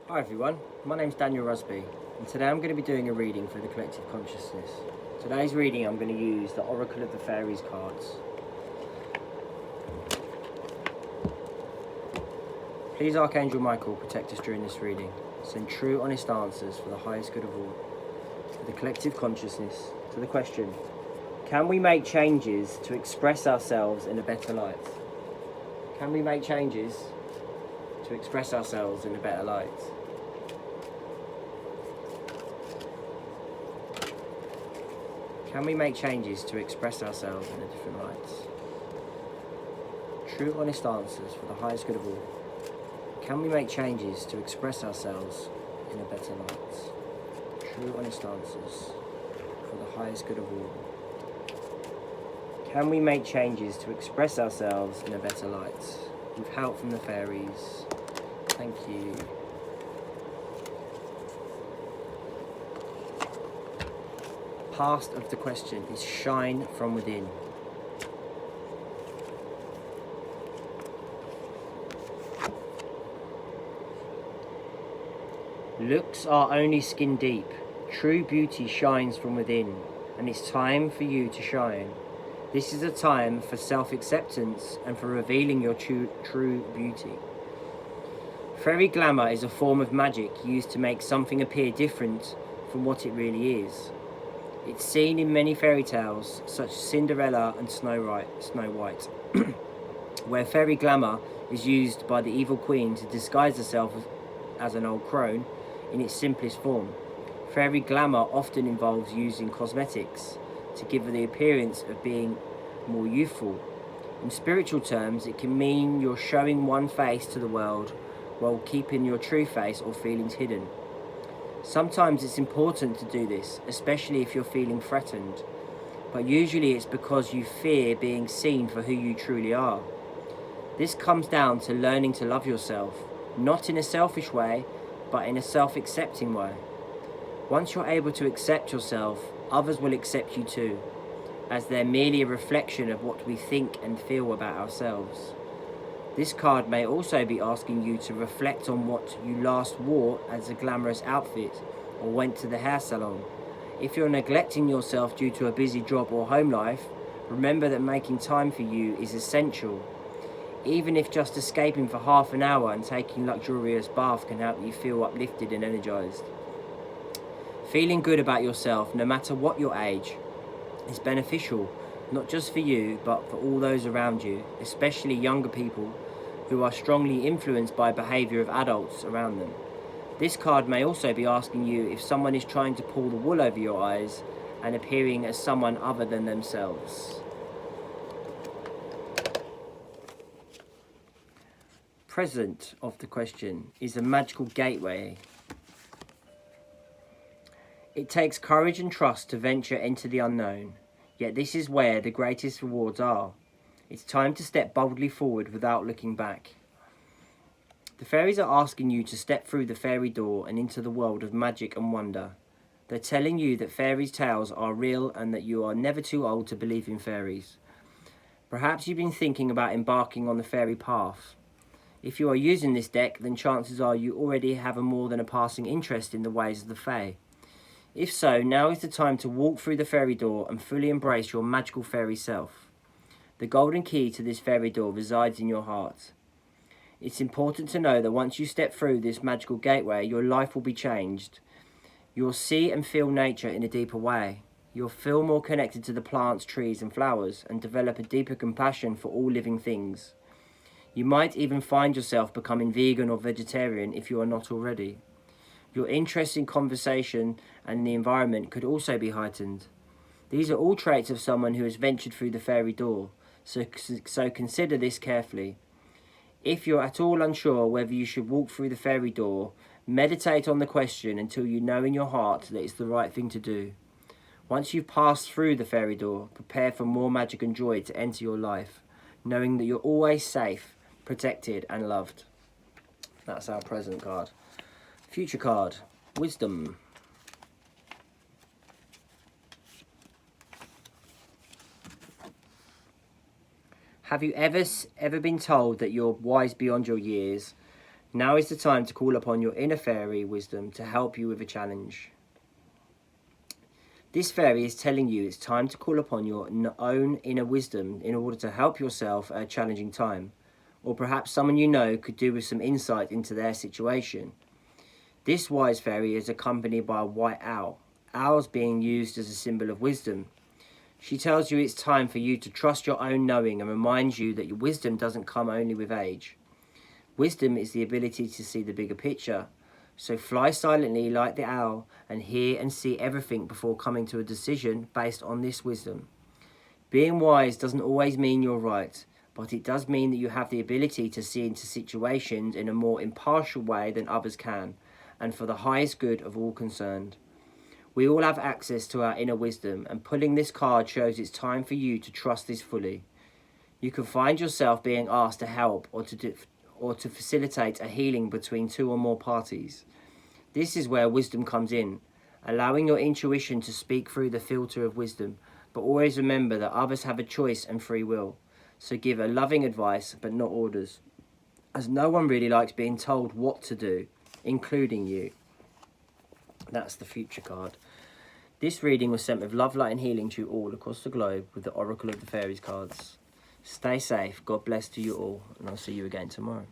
Hi everyone, my name's Daniel Rusby, and today I'm going to be doing a reading for the collective consciousness. Today's reading I'm going to use the Oracle of the Fairies cards. Please Archangel Michael protect us during this reading. Send true honest answers for the highest good of all. For the collective consciousness, to the question, can we make changes to express ourselves in a better light? Can we make changes to express ourselves in a better light? Can we make changes to express ourselves in a different light? True honest answers for the highest good of all. Can we make changes to express ourselves in a better light? True honest answers for the highest good of all. Can we make changes to express ourselves in a better light? With help from the fairies. Thank you. Past of the question is shine from within. Looks are only skin deep. True beauty shines from within, and it's time for you to shine. This is a time for self-acceptance and for revealing your true beauty. Fairy glamour is a form of magic used to make something appear different from what it really is. It's seen in many fairy tales, such as Cinderella and Snow White, where fairy glamour is used by the evil queen to disguise herself as an old crone in its simplest form. Fairy glamour often involves using cosmetics to give her the appearance of being more youthful. In spiritual terms, it can mean you're showing one face to the world while keeping your true face or feelings hidden. Sometimes it's important to do this, especially if you're feeling threatened, but usually it's because you fear being seen for who you truly are. This comes down to learning to love yourself, not in a selfish way, but in a self-accepting way. Once you're able to accept yourself, others will accept you too, as they're merely a reflection of what we think and feel about ourselves. This card may also be asking you to reflect on what you last wore as a glamorous outfit or went to the hair salon. If you're neglecting yourself due to a busy job or home life, remember that making time for you is essential. Even if just escaping for half an hour and taking a luxurious bath can help you feel uplifted and energized. Feeling good about yourself, no matter what your age, is beneficial, not just for you, but for all those around you, especially younger people who are strongly influenced by behavior of adults around them. This card may also be asking you if someone is trying to pull the wool over your eyes and appearing as someone other than themselves. Present of the question is a magical gateway. It takes courage and trust to venture into the unknown, yet this is where the greatest rewards are. It's time to step boldly forward without looking back. The fairies are asking you to step through the fairy door and into the world of magic and wonder. They're telling you that fairies' tales are real and that you are never too old to believe in fairies. Perhaps you've been thinking about embarking on the fairy path. If you are using this deck, then chances are you already have a more than a passing interest in the ways of the fae. If so, now is the time to walk through the fairy door and fully embrace your magical fairy self. The golden key to this fairy door resides in your heart. It's important to know that once you step through this magical gateway, your life will be changed. You'll see and feel nature in a deeper way. You'll feel more connected to the plants, trees and flowers and develop a deeper compassion for all living things. You might even find yourself becoming vegan or vegetarian if you are not already. Your interest in conversation and the environment could also be heightened. These are all traits of someone who has ventured through the fairy door, so consider this carefully. If you're at all unsure whether you should walk through the fairy door, meditate on the question until you know in your heart that it's the right thing to do. Once you've passed through the fairy door, prepare for more magic and joy to enter your life, knowing that you're always safe, protected and loved. That's our present card. Future card, wisdom. Have you ever been told that you're wise beyond your years? Now is the time to call upon your inner fairy wisdom to help you with a challenge. This fairy is telling you it's time to call upon your own inner wisdom in order to help yourself at a challenging time. Or perhaps someone you know could do with some insight into their situation. This wise fairy is accompanied by a white owl, owls being used as a symbol of wisdom. She tells you it's time for you to trust your own knowing and reminds you that your wisdom doesn't come only with age. Wisdom is the ability to see the bigger picture. So fly silently like the owl and hear and see everything before coming to a decision based on this wisdom. Being wise doesn't always mean you're right, but it does mean that you have the ability to see into situations in a more impartial way than others can, and for the highest good of all concerned. We all have access to our inner wisdom, and pulling this card shows it's time for you to trust this fully. You can find yourself being asked to help or to facilitate a healing between two or more parties. This is where wisdom comes in, allowing your intuition to speak through the filter of wisdom, but always remember that others have a choice and free will. So give a loving advice, but not orders, as no one really likes being told what to do, including you. That's the future card. This reading was sent with love, light and healing to you all across the globe with the Oracle of the Fairies cards. Stay safe, God bless to you all, and I'll see you again tomorrow.